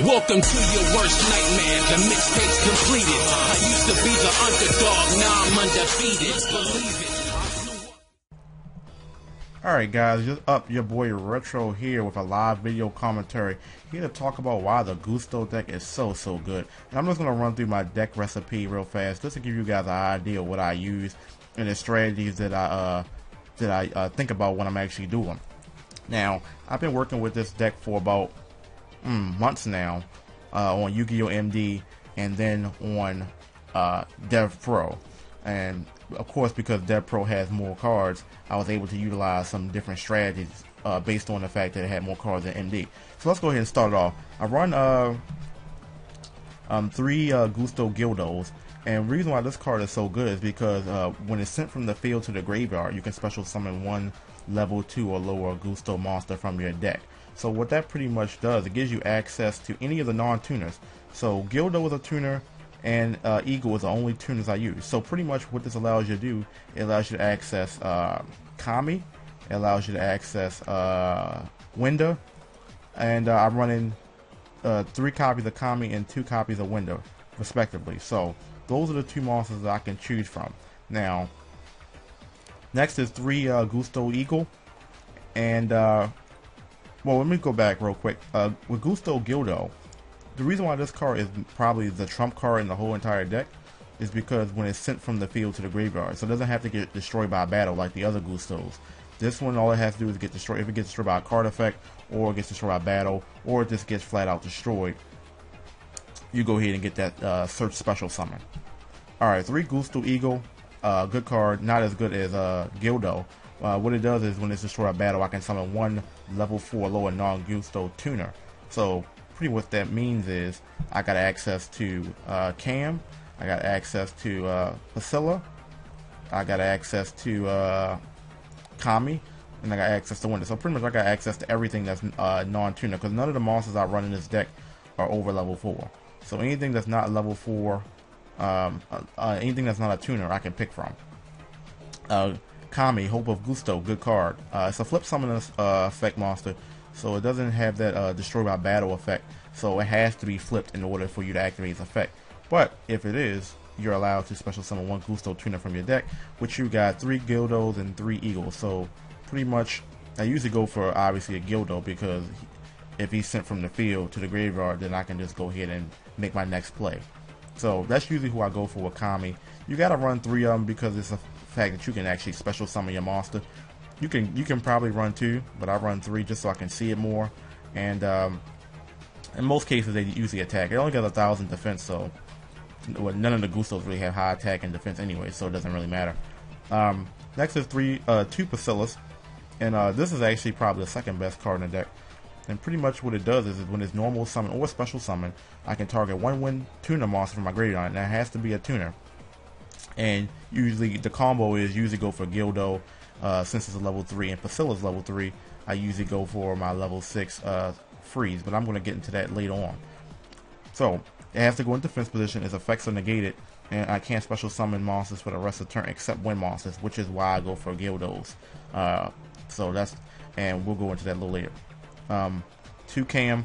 Welcome to your worst nightmare. The mixtape's completed. I used to be the underdog, now I'm undefeated. Believe it. Alright guys, just up, your boy Retro here with a live video commentary here to talk about why the Yugioh deck is so good. And I'm just going to run through my deck recipe real fast just to give you guys an idea of what I use and the strategies that I think about when I'm actually doing. Now, I've been working with this deck for about months now on Yu-Gi-Oh! MD and then on Dev Pro. And of course, because Dev Pro has more cards, I was able to utilize some different strategies based on the fact that it had more cards than MD. So let's go ahead and start it off. I run 3 Yugioh Gildos, and the reason why this card is so good is because when it's sent from the field to the graveyard, you can special summon one level 2 or lower Yugioh monster from your deck. So what that pretty much does, it gives you access to any of the non-tuners. So Gildo is a tuner, and Eagle is the only tuners I use. So pretty much what this allows you to do, it allows you to access Kami, it allows you to access Winda, and I'm running 3 copies of Kami and 2 copies of Winda, respectively. So those are the 2 monsters that I can choose from. Now, next is 3 Yugioh Eagle, and well, let me go back real quick. With Yugioh Gildo, the reason why this card is probably the trump card in the whole entire deck is because when it's sent from the field to the graveyard, so it doesn't have to get destroyed by a battle like the other Yugiohs. This one, all it has to do is get destroyed. If it gets destroyed by a card effect, or it gets destroyed by battle, or it just gets flat out destroyed, you go ahead and get that search special summon. Alright, 3 Yugioh Eagle, good card, not as good as Gildo. What it does is when it's destroyed by battle, I can summon 1 level 4 lower non-Yugioh tuner. So pretty what that means is I got access to Cam, I got access to Priscilla, I got access to Kami, and I got access to Winda. So pretty much I got access to everything that's non-tuner, because none of the monsters I run in this deck are over level 4. So anything that's not level 4, anything that's not a tuner, I can pick from. Kami, Hope of Yugioh, good card. It's a flip summon effect monster, so it doesn't have that destroy by battle effect, so it has to be flipped in order for you to activate its effect. But if it is, you're allowed to special summon 1 Yugioh tuner from your deck, which you got 3 Gildos and 3 Eagles. So pretty much, I usually go for obviously a Gildo, because if he's sent from the field to the graveyard, then I can just go ahead and make my next play. So that's usually who I go for with Kami. You gotta run 3 of them because it's a fact that you can actually special summon your monster. You can probably run 2, but I run 3 just so I can see it more. And in most cases, they usually attack. They only got 1,000 defense, so none of the Yugiohs really have high attack and defense anyway, so it doesn't really matter. Next is 2 Priscillas, and this is actually probably the second best card in the deck. And pretty much what it does is when it's normal summon or special summon, I can target 1 tuner monster from my graveyard, and that has to be a tuner. And usually the combo is usually go for Gildo, since it's a level 3, and Priscilla's level 3. I usually go for my level 6 freeze, but I'm going to get into that later on. So it has to go in defense position, its effects are negated, and I can't special summon monsters for the rest of the turn except win monsters, which is why I go for Gildos. So that's, and we'll go into that a little later. 2 Cam,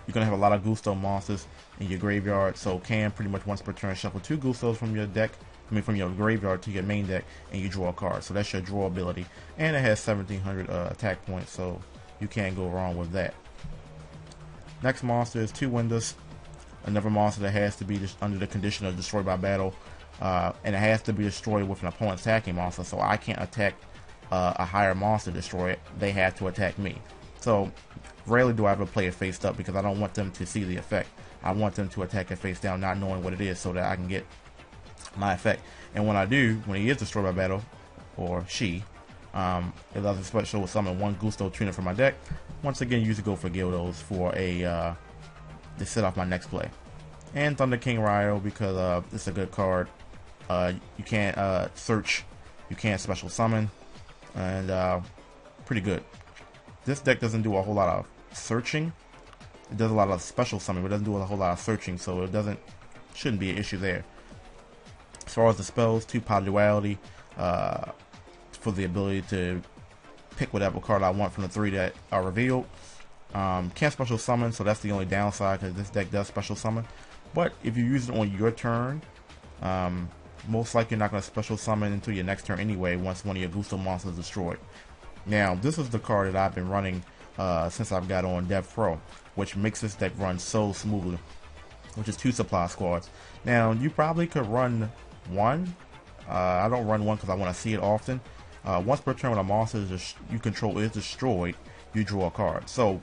you're going to have a lot of Yugioh monsters in your graveyard, so Cam pretty much once per turn shuffle 2 Yugiohs from your deck, from your graveyard to your main deck, and you draw a card. So that's your draw ability, and it has 1700 attack points, so you can't go wrong with that. Next monster is 2 Windas, another monster that has to be under the condition of destroyed by battle, and it has to be destroyed with an opponent's attacking monster, so I can't attack a higher monster to destroy it. They have to attack me. So rarely do I ever play it face up, because I don't want them to see the effect. I want them to attack it face down, not knowing what it is, so that I can get my effect. And when I do, when he is destroyed by battle, or she, it allows me to special summon 1 Yugioh tuner from my deck. Once again, usually go for Gildos for a to set off my next play. And Thunder King Ryo, because it's a good card. You can't search, you can't special summon, and pretty good. This deck doesn't do a whole lot of searching. It does a lot of special summon, but it doesn't do a whole lot of searching, so it shouldn't be an issue there. As far as the spells, 2 Pot Duality, for the ability to pick whatever card I want from the 3 that are revealed. Can't special summon, so that's the only downside because this deck does special summon. But if you use it on your turn, most likely you're not going to special summon until your next turn anyway, once one of your Gusto monsters is destroyed. Now, this is the card that I've been running since I've got on Dev Pro, which makes this deck run so smoothly, which is 2 supply squads. Now, you probably could run 1. I don't run 1 because I want to see it often. Once per turn when a monster you control is destroyed, you draw a card. So,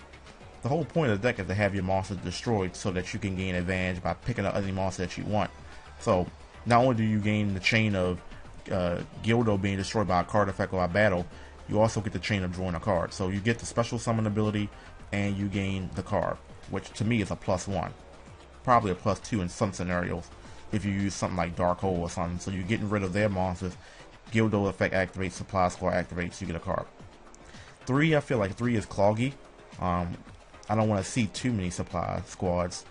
the whole point of the deck is to have your monsters destroyed so that you can gain advantage by picking up any monster that you want. So, not only do you gain the chain of Yugioh being destroyed by a card effect or a battle, you also get the chain of drawing a card. So you get the special summon ability and you gain the card, which to me is a +1. Probably a +2 in some scenarios if you use something like Dark Hole or something. So you're getting rid of their monsters. Yugioh effect activates, supply squad activates, you get a card. 3, I feel like 3 is cloggy. I don't want to see too many supply squads.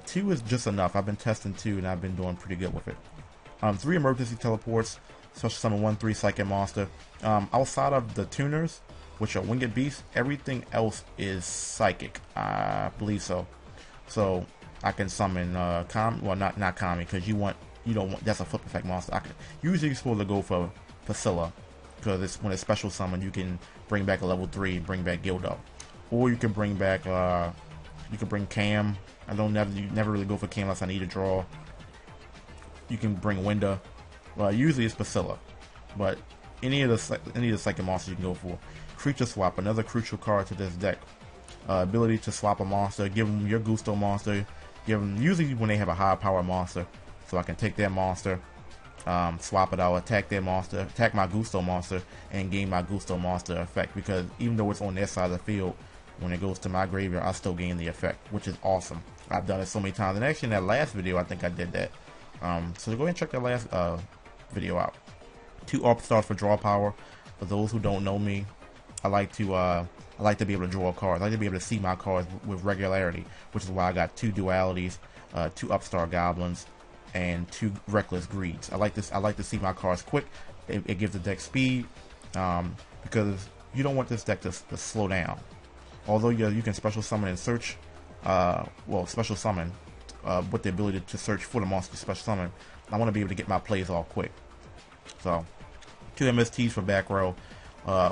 2 is just enough. I've been testing 2 and I've been doing pretty good with it. 3 emergency teleports, special summon 1/3 psychic monster. Outside of the tuners, which are winged beasts, everything else is psychic. I believe so. So I can summon not Kami, because you don't want that's a flip effect monster. Usually you're supposed to go for Scylla, because when it's special summon you can bring back a level 3, bring back Yugioh. Or you can bring back you can bring Cam. You never really go for Cam unless I need to draw. You can bring Winda. Usually it's Priscilla, but any of the psychic monsters you can go for. Creature swap, another crucial card to this deck. Ability to swap a monster, give them your Gusto monster, give them usually when they have a high power monster, so I can take their monster, swap it out, attack their monster, attack my Gusto monster, and gain my Gusto monster effect. Because even though it's on their side of the field, when it goes to my graveyard, I still gain the effect, which is awesome. I've done it so many times, and actually in that last video, I think I did that. So go ahead and check that last video out. 2 ARP stars for draw power. For those who don't know me, I like to be able to draw cards. I like to be able to see my cards with regularity, which is why I got 2 dualities, 2 upstart goblins, and 2 reckless greeds. I like to see my cards quick. It gives the deck speed, because you don't want this deck to slow down. Although you can special summon and search, special summon with the ability to search for the monster special summon. I want to be able to get my plays off quick. So 2 MSTs for back row.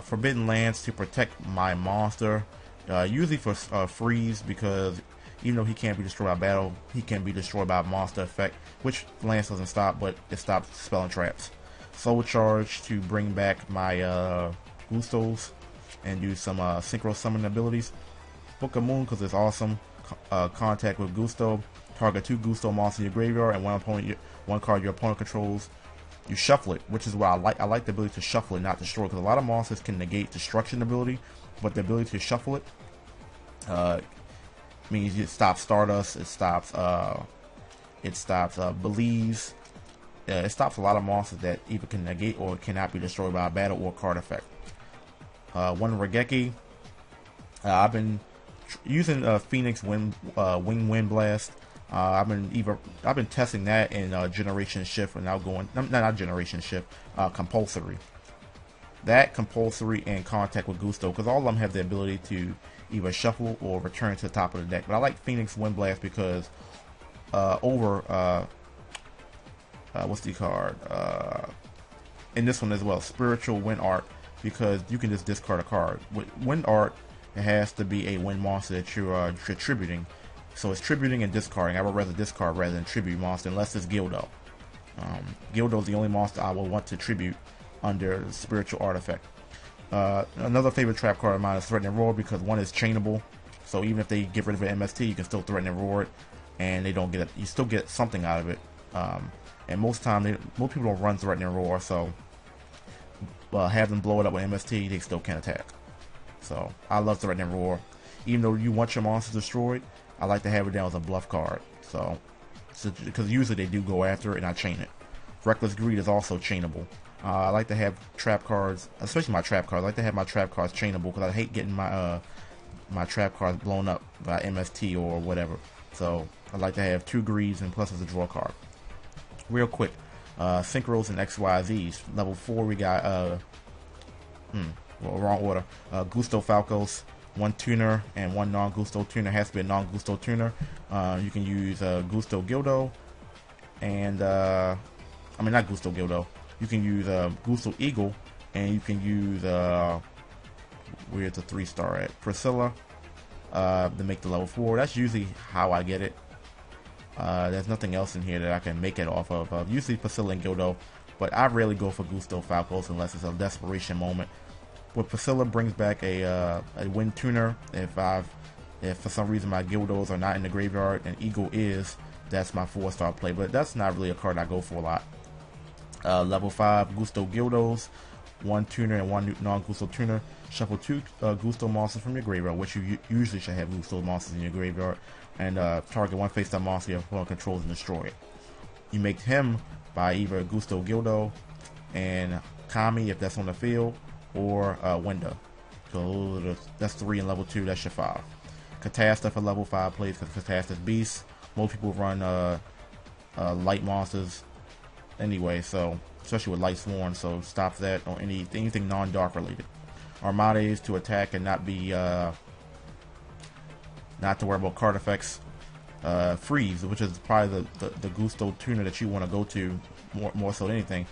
Forbidden Lance to protect my monster, usually for freeze, because even though he can't be destroyed by battle, he can be destroyed by monster effect, which Lance doesn't stop, but it stops spell and traps. Soul Charge to bring back my Gustos and do some synchro summon abilities. Book of Moon, because it's awesome. Contact with Gusto, target 2 Gusto monsters in your graveyard and one card your opponent controls. You shuffle it, which is why I like the ability to shuffle it, not destroy, because a lot of monsters can negate destruction ability, but the ability to shuffle it means it stops Stardust, it stops Belize, it stops a lot of monsters that either can negate or cannot be destroyed by a battle or card effect. 1 Regeki. I've been using Phoenix Wing Wind Blast. I've been testing that in Generation Shift, and now going not Generation Shift, Compulsory. That Compulsory and Contact with Gusto, because all of them have the ability to either shuffle or return to the top of the deck. But I like Phoenix Wind Blast because what's the card? In this one as well, Spiritual Wind Art, because you can just discard a card. With Wind Art, it has to be a wind monster that you're tributing. So it's tributing and discarding. I would rather discard rather than tribute monster, unless it's Yugioh. Yugioh is the only monster I will want to tribute under Spiritual Artifact. Another favorite trap card of mine is Threaten and Roar, because 1 is chainable. So even if they get rid of an MST, you can still Threaten and Roar it, and they don't get it. You still get something out of it. And most people don't run Threaten and Roar, so have them blow it up with MST, they still can't attack. So I love Threaten and Roar. Even though you want your monsters destroyed, I like to have it down as a bluff card. So because usually they do go after it, and I chain it. Reckless Greed is also chainable. I like to have trap cards, especially my trap cards. I like to have my trap cards chainable, because I hate getting my my trap cards blown up by MST or whatever. So I like to have 2 greeds and plus as a draw card. Real quick, Synchros and XYZs. Level 4 we got wrong order. Gusto Falcos. 1 tuner and 1 non-Gusto tuner. It has to be a non-Gusto tuner. You can use Gusto Gildo and I mean not Gusto Gildo. You can use Gusto Eagle, and you can use where's the 3-star at? Priscilla to make the level 4. That's usually how I get it. There's nothing else in here that I can make it off of. Usually Priscilla and Gildo, but I rarely go for Gusto Falcos unless it's a desperation moment. But Priscilla brings back a wind tuner if for some reason my Gildos are not in the graveyard and Eagle is. That's my 4-star play, but that's not really a card I go for a lot. Level 5 Gusto Gildos, 1 tuner and 1 non-Gusto tuner. Shuffle 2 Gusto monsters from your graveyard, which you usually should have Gusto monsters in your graveyard, and target 1 face-up monster your opponent controls and destroy it. You make him by either Gusto Gildo and Kami if that's on the field, or Winda. So that's 3 in level 2, that's your 5. Catasta for level 5 plays because Catasta's Beast. Most people run light monsters anyway, so especially with Light Sworn, so stop that on anything non-dark related. Armades to attack and not be not to worry about card effects. Freeze, which is probably the Gusto tuner that you want to go to more so than anything.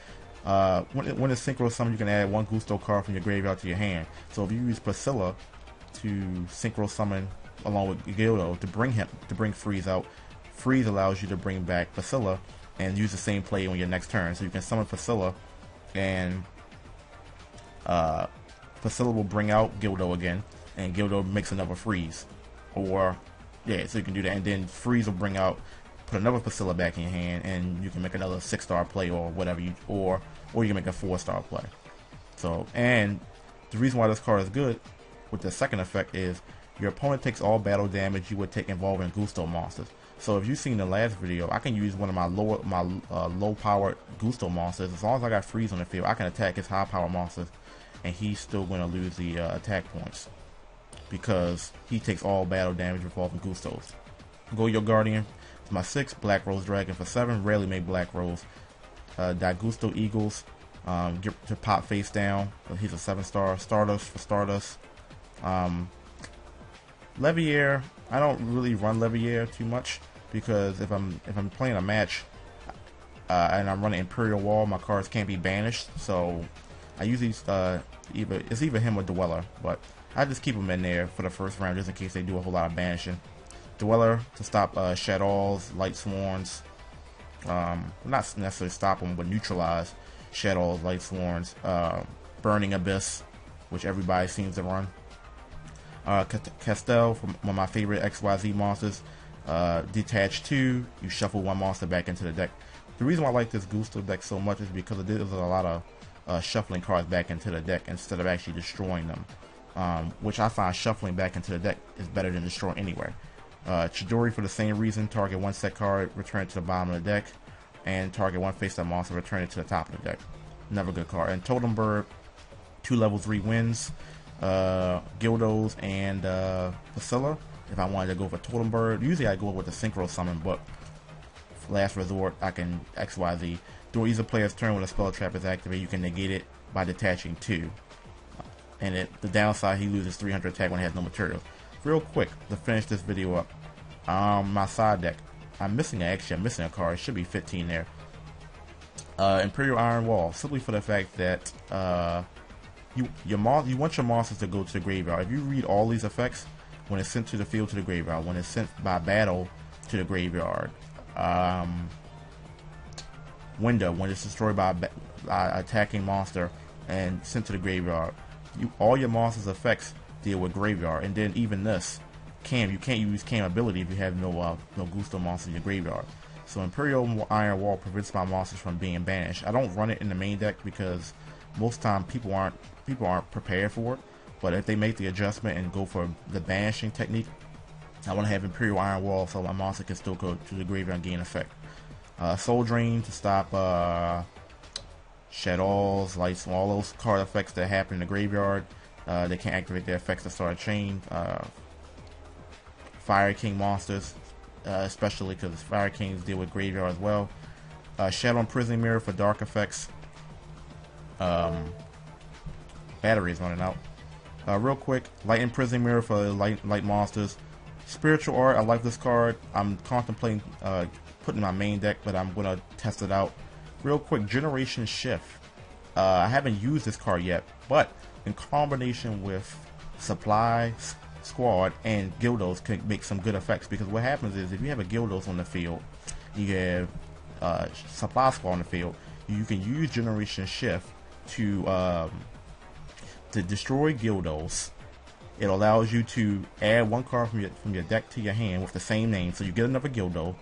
When it's synchro summon, you can add 1 Gusto card from your graveyard to your hand. So if you use Priscilla to synchro summon along with Gildo to bring Freeze out, Freeze allows you to bring back Priscilla and use the same play on your next turn. So you can summon Priscilla, and Priscilla will bring out Gildo again, and Gildo makes another Freeze. Or yeah, so you can do that, and then Freeze will bring out, put another Priscilla back in your hand, and you can make another 6-star play or whatever or you can make a 4-star play. So, and the reason why this card is good with the second effect is your opponent takes all battle damage you would take involving Gusto monsters. So if you've seen the last video, I can use one of my low powered Gusto monsters. As long as I got Freeze on the field, I can attack his high power monsters, and he's still going to lose the attack points because he takes all battle damage involving Gustos. Yugioh Guardian is my 6. Black Rose Dragon for 7. Rarely make Black Rose. Gusto Eagles get to pop face down. He's a 7-star. Stardust for Stardust. Levier, I don't really run Levier too much because if I'm playing a match and I'm running Imperial Wall, my cards can't be banished. So I usually either him or Dweller, but I just keep them in there for the first round just in case they do a whole lot of banishing. Dweller to stop Shadows, Light Sworns. Not necessarily stop them, but neutralize Shadows, Light Sworns, Burning Abyss, which everybody seems to run. Castel, from one of my favorite XYZ monsters. Detach 2, you shuffle 1 monster back into the deck. The reason why I like this Gusto deck so much is because it does a lot of shuffling cards back into the deck instead of actually destroying them, which I find shuffling back into the deck is better than destroying anyway. Chidori for the same reason, target 1 set card, return it to the bottom of the deck, and target 1 face-up monster, return it to the top of the deck. Never good card. And Totem Bird, 2 level 3 wins. Gildos and Priscilla. If I wanted to go for Totem Bird, usually I go with the Synchro Summon, but last resort I can XYZ. During either player's turn when a spell trap is activated, you can negate it by detaching 2. And the downside, he loses 300 attack when he has no materials. Real quick to finish this video up, my side deck, I'm missing a card. It should be 15 there. Imperial Iron Wall, simply for the fact that you want your monsters to go to the graveyard. If you read all these effects, when it's sent to the field to the graveyard, when it's sent by battle to the graveyard, window, when it's destroyed by attacking monster and sent to the graveyard, all your monsters' effects deal with graveyard. And then even this you can't use Cam ability if you have no Gusto monsters in your graveyard. So Imperial Iron Wall prevents my monsters from being banished. I don't run it in the main deck because most of the time people aren't prepared for it. But if they make the adjustment and go for the banishing technique, I want to have Imperial Iron Wall so my monster can still go to the graveyard and gain effect. Soul Drain to stop Shadows, Lights, all those card effects that happen in the graveyard. They can't activate their effects to start a chain. Fire King monsters, especially because Fire Kings deal with graveyard as well. Shadow Imprisoning Mirror for dark effects. Battery is running out. Real quick, Light Imprisoning Mirror for light monsters. Spiritual Art, I like this card. I'm contemplating putting in my main deck, but I'm going to test it out. Real quick, Generation Shift. I haven't used this card yet, but in combination with Supply Squad and Gildos can make some good effects, because what happens is if you have a Gildos on the field, you have Supply Squad on the field, you can use Generation Shift to destroy Gildos. It allows you to add one card from your deck to your hand with the same name, so you get another Gildo.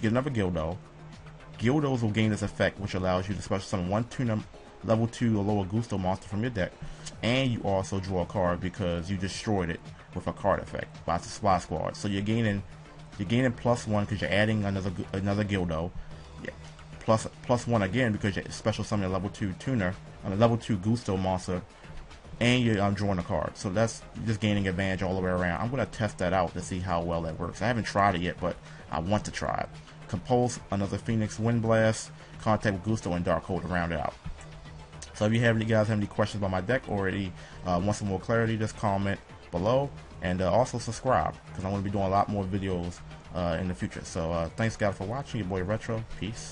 Gildos will gain this effect, which allows you to special summon one tuner, level 2 or lower Gusto monster from your deck, and you also draw a card because you destroyed it with a card effect by the Supply Squad. So you're gaining +1 because you're adding another Gildo. Yeah. Plus 1 again because you're special summoning a level 2 tuner on a level 2 Gusto monster, and you're drawing a card. So that's just gaining advantage all the way around. I'm going to test that out to see how well that works. I haven't tried it yet, but I want to try it. Compulse, another Phoenix Wind Blast, Contact with Gusto, and Dark Hole to round it out. So if you guys have any questions about my deck or want some more clarity, just comment below, and also subscribe, because I'm going to be doing a lot more videos in the future. So thanks guys for watching. Your boy Retro. Peace.